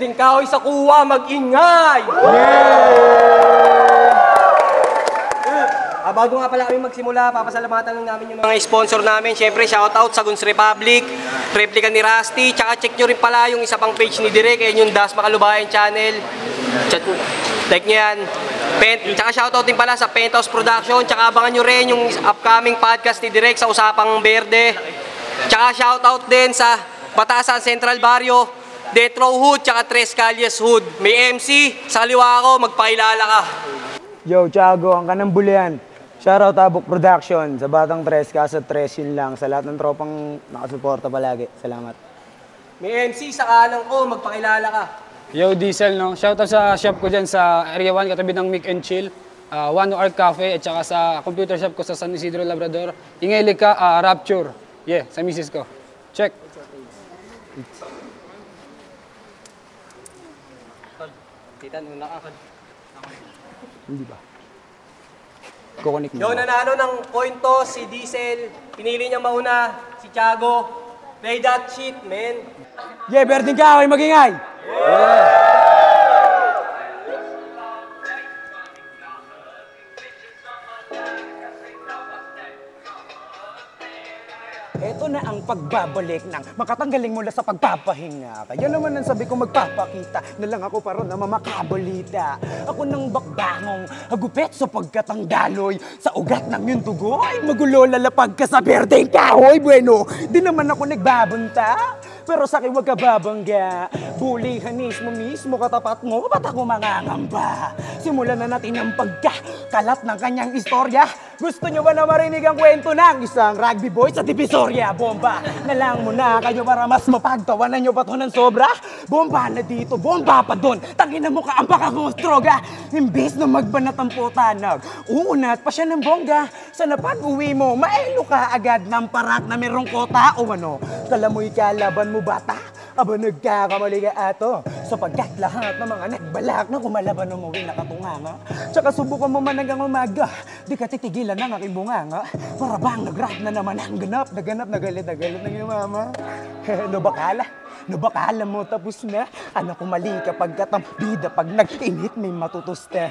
Berdeng kahoy sa kuwa, mag-ingay! Bago nga pala kami magsimula, papasalamatan lang namin yung mga sponsor namin. Siyempre, shoutout sa Guns Republic, replika ni Rusty, tsaka check nyo rin pala yung isa pang page ni Direk, yung Das Makalubayan Channel. Like nyo yan. Tsaka shoutout din pala sa Penthouse Production, tsaka abangan nyo rin yung upcoming podcast ni Direk sa Usapang Berde. Tsaka shoutout din sa Batasan Central Barrio, Death Row Hood, tsaka Tres Calles Hood. May MC, sa kaliwa ako, magpakilala ka. Yo, Tiago, ang kanang bulian. Shoutout Abok Production, sa Batang Tres, Casa Tres, yun lang. Sa lahat ng tropang nakasuporta palagi. Salamat. May MC, sa kanan ko, magpakilala ka. Yo, Diesel, no? Shoutout sa shop ko dyan sa Area 1, katabi ng Mick and Chill. One Art Cafe, at saka sa computer shop ko sa San Isidro, Labrador. Ingay ka, Rapture. Yeah, sa misis ko. Check. Titan, una ka. Hindi ba? Kukunik mo. Yo, nanalo ng coin toss si Diesel. Pinili niya mauna si Tiago. Play that shit, man. Yeah, Berdeng kahoy, mag-ingay! Yeah. Ito na ang pagbabalik ng makatanggaling mula sa pagpapahinga. Kaya naman ang sabi ko magpapakita na lang ako para na mamakabalita. Ako ng bakbangong hagupet sapagkat ang daloy sa ugat ng yung dugo ay magulo lalapag ka sa berdeng kahoy. Bueno, di naman ako nagbabanta. Pero sa akin huwag ka babangga. Bulihan mismo katapat mo, ba't ako mangangamba? Simulan na natin ang pagkakalat ng kanyang istorya. Gusto nyo ba na marinig ang kwento ng isang rugby boy sa Divisoria? Bomba na lang muna kayo para mas mapagtawanan nyo pa to ng sobra. Bomba na dito, bomba pa doon. Tangin na mukha ang pakakostroga. Imbis na magbanat ang putanag, uunat pa siya ng bongga. Sana pag-uwi mo, maelo ka agad ng parak na merong kota o ano. Kalamoy kalaban mo bata? Aba nagkakamali ka ato, sapagkat lahat ng mga nagbalak na kumalaban umuwi na katunganga. Tsaka subukan mo man hanggang umaga, di ka titigilan ng aking bunganga. Para bang nag-rap na naman ang ganap na galit ng iyong mama. No bakala mo tapos na, ano kung mali kapag katambida, pag nag-init may matutusta.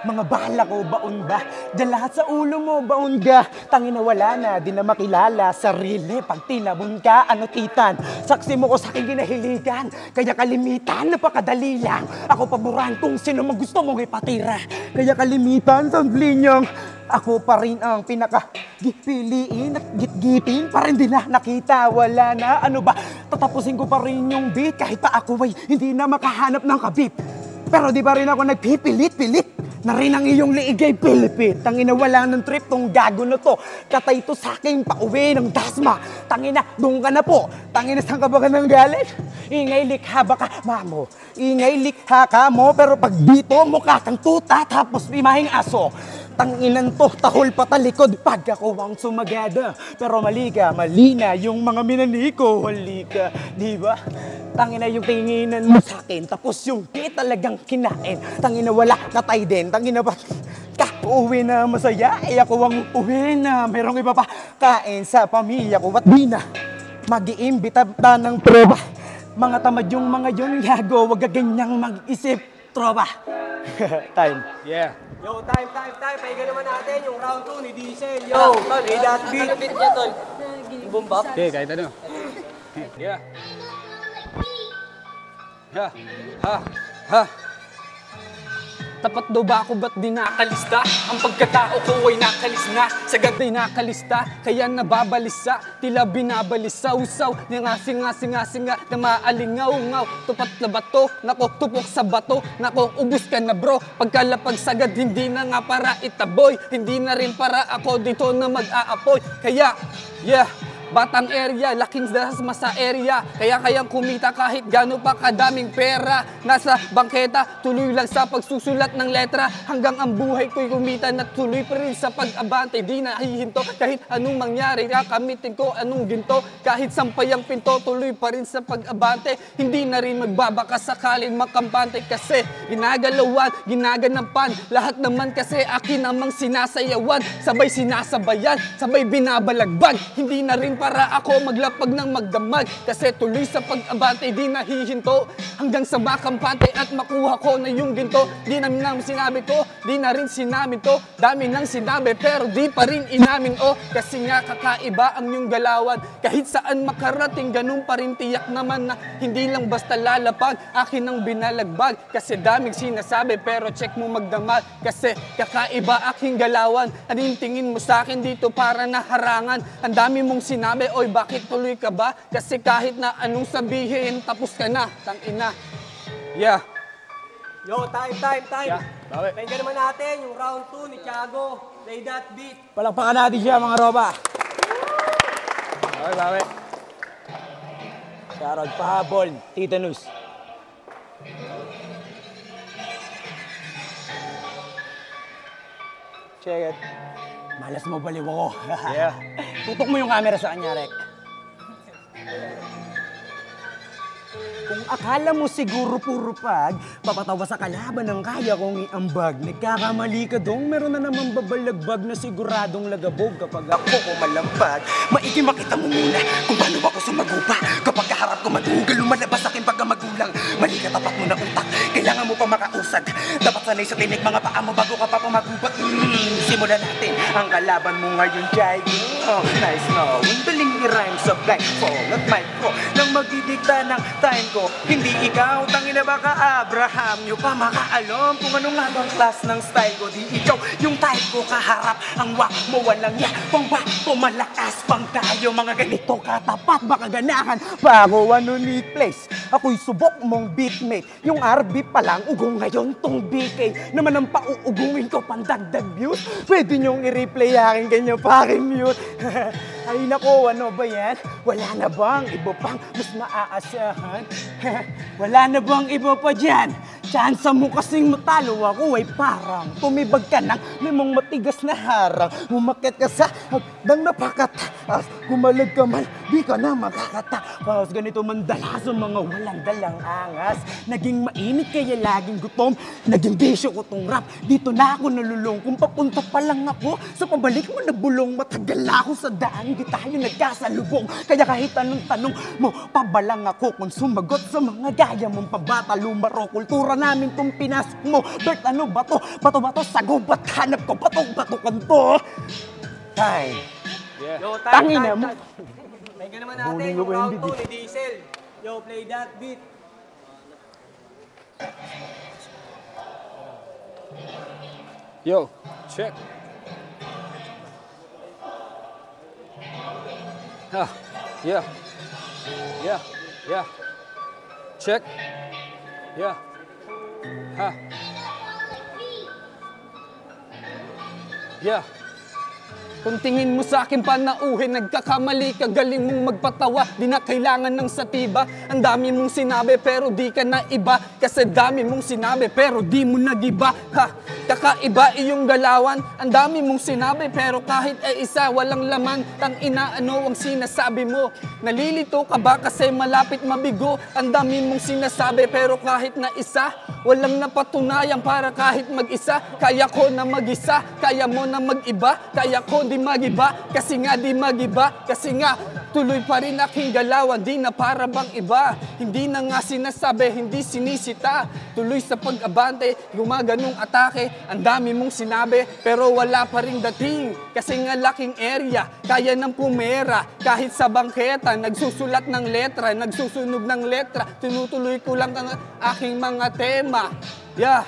Mga bala ko, baon ba? Diyan lahat sa ulo mo, baon ka. Tangina wala na, di na makilala. Sarili, pag tinabon ka, ano titan? Saksi mo ko sa aking ginahiligan. Kaya kalimitan, napakadali lang. Ako paboran kung sino mo gusto mong ipatira. Kaya kalimitan, sa blinyang. Ako pa rin ang pinaka-gipiliin at gitgitin. Parang di na nakita, wala na. Ano ba? Tatapusin ko pa rin yung beat kahit pa ako ay hindi na makahanap ng kabip. Pero di pa rin ako nagpipilit-pilit na rin ang iyong liigay pilipit. Tangina wala ng trip tong gago na to. Katay to sa aking pauwi ng dasma. Tangina, doon ka na po. Tangina, saan ka ba ka nang galit? Ingay likha baka mamo. Ingay likha ka mo, pero pag dito mukha kang tuta tapos limahing aso. Tanginan to, tahol patalikod pag ako ang sumagada. Pero mali ka, mali na yung mga minaniko. Hali ka, di ba? Tangina yung tinginan mo sa akin, tapos yung di talagang kinain. Tangina wala katay din, tangina ba? Uwi na masaya, eh ako ang uwi na. Merong iba pa kain sa pamilya ko, ba't di na mag-iimbita ng proba? Mga tamad yung mga yun, yago, wag ganyang mag-isip, tropa. Time. Yeah. Yo, time. Pahiga naman natin yung round 2 ni Diesel. Yo, play that beat. Ano beat niya, tol? Boom bap? Okay, kahit ano. Yeah. Ha. Tapat daw ba ako ba't di nakalista? Ang pagkatao ko ay nakalis na. Sagad ay nakalista, kaya nababalisa. Tila binabalisa, usaw. Singa, na maalingaw-ngaw. Tupat na bato, nako tupok sa bato. Nako ubus ka na bro, pagkalapag sagad. Hindi na nga para itaboy, hindi na rin para ako dito na mag-aapoy. Kaya, yeah. Batang area, laking dasma sa area. Kaya kayang kumita kahit gano'n pa kadaming pera. Nasa bangketa, tuloy lang sa pagsusulat ng letra. Hanggang ang buhay ko'y kumita na tuloy pa rin sa pag-abante. Di nahihinto kahit anong mangyari. Kakamitin ko anong ginto. Kahit sampay ang pinto, tuloy pa rin sa pag-abante. Hindi na rin magbabaka sakaling makampante. Kasi ginagalawan, ginaganampan. Lahat naman kasi akin namang sinasayawan. Sabay sinasabayan, sabay binabalagbag. Hindi na rin para ako maglapag ng magdamag. Kasi tuloy sa pag-abante di nahihinto hanggang sa makampante at makuha ko na yung ginto. Di namin sinabi ko, di na rin sinamin to. Dami nang sinabi pero di pa rin inamin kasi nga kakaiba ang yung galawan. Kahit saan makarating ganun pa rin tiyak naman na hindi lang basta lalapag. Akin ang binalagbag kasi daming sinasabi pero check mo magdamag. Kasi kakaiba aking galawan. Anong tingin mo sa akin dito para naharangan? Ang dami mong sinabi, oy bakit tuloy ka ba? Kasi kahit na anong sabihin, tapos ka na, tangina. Yeah. Yo, time. Yeah, bawi. Pakinggan naman natin yung round 2 ni Tiago. Play that beat. Palakpakan natin siya, mga roba. Bawi. Shoutout pahabol, Titanus. Check it. Malas mo baliw ako. Yeah. Tutok mo yung camera sa kanya, Rek. Kung akala mo siguro puro pag, papatawa sa kalaban ng kaya kong iambag. Nagkakamali ka dong, meron na naman babalagbag na siguradong lagabog kapag ako kumalampag. Maigi makita mo muna kung paano ako sumagupa. Kapag kaharap ko madugal, lumalabas aking pagkamagulang. Mali ka, tapat mo na utak, kailangan mo pa makausad. Dapat sanay sa tinig mga paa mo bago ka pa pumagubat. Simulan natin ang kalaban mo ngayon, Jai. Oh, nice no. Galing i-rhyme sa black phone at micro nang magdidikta ng time ko. Hindi ikaw, tangina baka Abraham. Nyo pa makaalam kung ano nga bang class ng style ko. Di ikaw yung type ko kaharap. Ang wak mo walang ya. Pang ba, pumalakas pang tayo. Mga ganito katapat, baka ganahan. Bago ano need place. Ako'y subok mong beatmate. Yung RB pa lang, ugong ngayon tong BK. Naman ang pauugungin ko pandagdag views. Pwede nyong i-replay aking ganyan paki-mute. Ay nako, ano ba yan? Wala na bang iba pang mas maaasahan? Wala na bang iba pa dyan? Tsansa mo kasing matalo ako ay parang tumibag ka ng limong matigas na harang. Umakit ka sa hagdang napakataas. Kumalag ka man, di ka na makakatakas. Ganito man dalason mga walang dalang angas. Naging mainit kaya laging gutom. Naging bisyo ko tong rap. Dito na ako nalulong. Kung papunta pa lang ako sa pabalik mo na bulong. Matagal ako sa daan, di tayo nagkasalubong. Kaya kahit anong tanong mo, pabalang ako kung sumagot sa mga gaya mong pabata. Lumaro, kultura namin tong pinasok mo. Bert, ano ba to? Bato-bato, sagubat, hanap ko, bato-bato kanto. Time. Yeah. Yo, Tangina mo. Pakinggan naman natin Bullying yung ako, round hindi. 2 ni Diesel. Yo, play that beat. Yo, check. Yeah. Check. Yeah. Yeah. Kung tingin mo sa akin panauhin, nagkakamali ka, galing mong magpatawa, di na kailangan ng satiba. Ang dami mong sinabi pero di ka na iba, kasi dami mong sinabi pero di mo nagiba. Kakaiba iyong galawan, ang dami mong sinabi pero kahit ay isa walang laman. Tang ina, ano ang sinasabi mo? Nalilito ka ba kasi malapit mabigo? Ang dami mong sinasabi pero kahit na isa walang napatunayan para kahit mag-isa. Kaya ko na mag-isa, kaya mo na mag-iba. Kaya ko di mag-iba, kasi nga di mag-iba. Kasi nga tuloy pa rin aking galawan, di na para bang iba. Hindi na nga sinasabi, hindi sinisita. Tuloy sa pag-abante, gumaganong atake. Ang dami mong sinabi, pero wala pa rin dating. Kasi nga laking area, kaya ng pumera. Kahit sa bangketa, nagsusulat ng letra, nagsusunog ng letra. Tinutuloy ko lang ang aking mga tema. Yeah.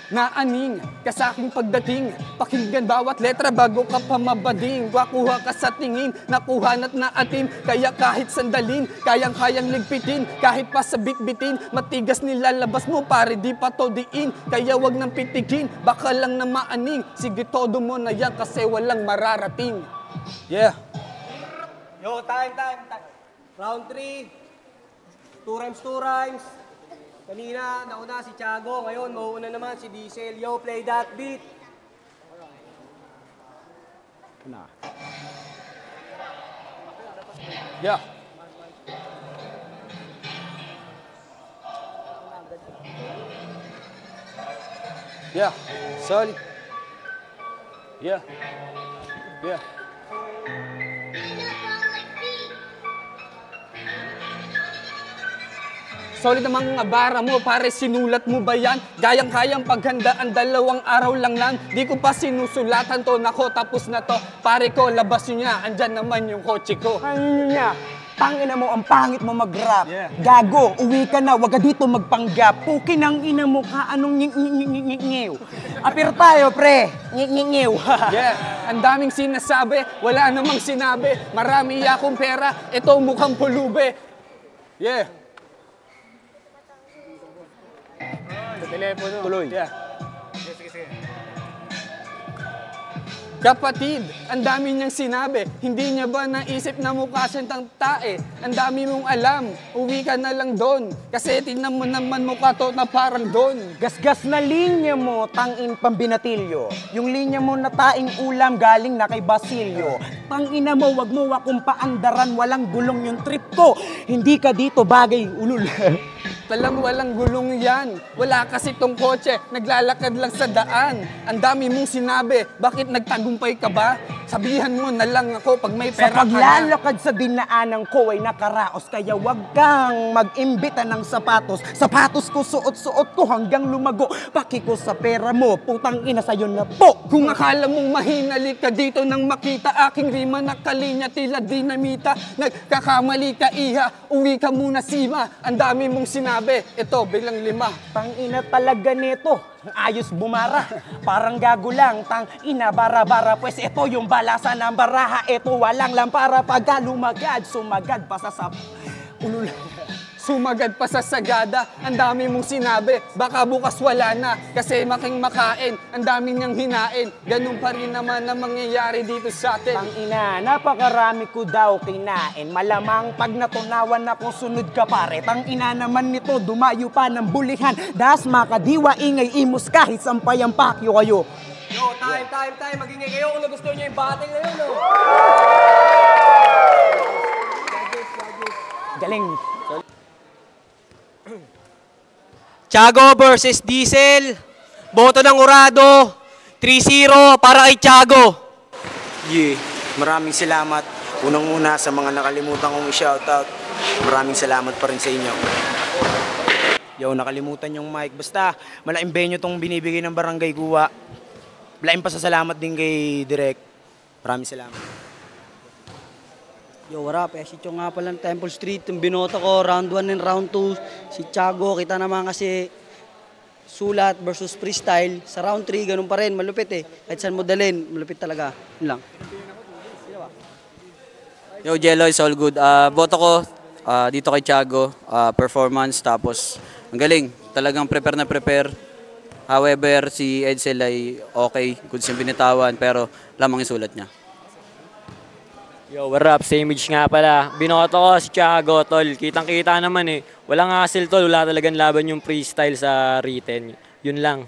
Naaning ka sa aking pagdating. Pakinggan bawat letra bago ka pa mabading. Wakuha ka sa tingin, nakuha na't naatin. Kaya kahit sandalin, kayang-kayang ligpitin. Kahit pa sa bitbitin, matigas nilalabas mo pare di pa to diin. Kaya wag nang pitigin, baka lang na maaning. Sige todo mo na yan kasi walang mararating. Yeah. Yo, time. Round 3. 2 rhymes. Kanina, nauna si Tiago. Ngayon, mauuna naman si Diesel. Yo, play that beat. Yeah. Yeah. Solid. Yeah. Yeah. Solid ang mga bara mo, pare sinulat mo ba yan? Gayang-kayang paghandaan, 2 araw lang. Di ko pa sinusulatan to, nako tapos na to. Pare ko, labas nyo niya, andyan naman yung kotse ko. Ano niya? Tangina mo, ang pangit mo mag-rap. Yeah. Gago, uwi ka na, wag ka dito magpanggap. Pukin ang ina mo ka, anong ngiw. Apir tayo, pre. Ngiw. Yeah, ang daming sinasabi, wala namang sinabi. Marami akong pera, ito mukhang pulube. Yeah. Sa telepono. Tuloy. Yeah. Kapatid, ang dami niyang sinabi. Hindi niya ba naisip na mukha siyang tae? Ang dami mong alam, uwi ka na lang doon. Kasi tingnan mo naman mukha to na parang doon. Gasgas na linya mo, tangin pambinatilyo. Yung linya mo na taing ulam galing na kay Basilio. Tangina mo, wag mo akong paandaran, walang gulong yung trip ko. Hindi ka dito bagay, ulul. Talang walang gulong yan. Wala kasi tong kotse, naglalakad lang sa daan. Ang dami mong sinabi, bakit nagtagumpay ka ba? Sabihan mo na lang ako pag may Sa pera ka na. paglalakad sa dinaanan ko ay nakaraos, kaya wag kang mag-imbita ng sapatos. Sapatos ko suot-suot ko hanggang lumago. Paki ko sa pera mo, putang ina sa'yo na po. Kung akala mong mahinali ka dito nang makita aking rima na kalinya tila dinamita. Nagkakamali ka iha, uwi ka muna sima. Ang dami mong sinabi, ito bilang 5. Tangina talaga nito. Ang ayos bumara. Parang gago lang. Tangina bara-bara. Pues ito yung balasa ng baraha. Ito walang lampara. Pagka lumagad, sumagad pa sa ulul. Sumagad pa sa sagada, ang dami mong sinabi, baka bukas wala na, kasi making makain, ang dami niyang hinain, ganun pa rin naman ang mangyayari dito sa atin. Tangina, napakarami ko daw kinain. Malamang pag natunawan ako, sunod ka pare. Tangina naman nito, dumayo pa ng bulihan. Das makadiwa, ingay imus kahit sampayang pakyo kayo. Yo, time. Magingay kayo kung nagustuhan nyo yung battle na yun, no? Galing. Tiago versus Diesel. Boto ng Urado. 3-0 para kay Tiago. Yeah, maraming salamat. Unang-una sa mga nakalimutan kong i-shoutout. Maraming salamat pa rin sa inyo. Yo, nakalimutan yung mic. Basta, malaking venue tong binibigay ng Barangay Guwa. Malaking pasasalamat din kay Direk. Maraming salamat. Yo, what up? Si Chong nga pala ng Temple Street. Yung binoto ko, round 1 and round 2. Si Tiago, kita naman kasi sulat versus freestyle. Sa round 3, ganun pa rin. Malupit eh. Kahit saan mo dalhin, malupit talaga. Yun lang. Yo, Jello, it's all good. Boto ko dito kay Tiago, performance, tapos ang galing. Talagang prepare na prepare. However, si Edsel ay okay, good yung binitawan, pero lamang yung sulat niya. Yo, what up? Same age nga pala. Binoto ko si Tiago, tol. Kitang-kita naman eh. Walang hassle, tol. Wala talagang laban yung freestyle sa written. Yun lang.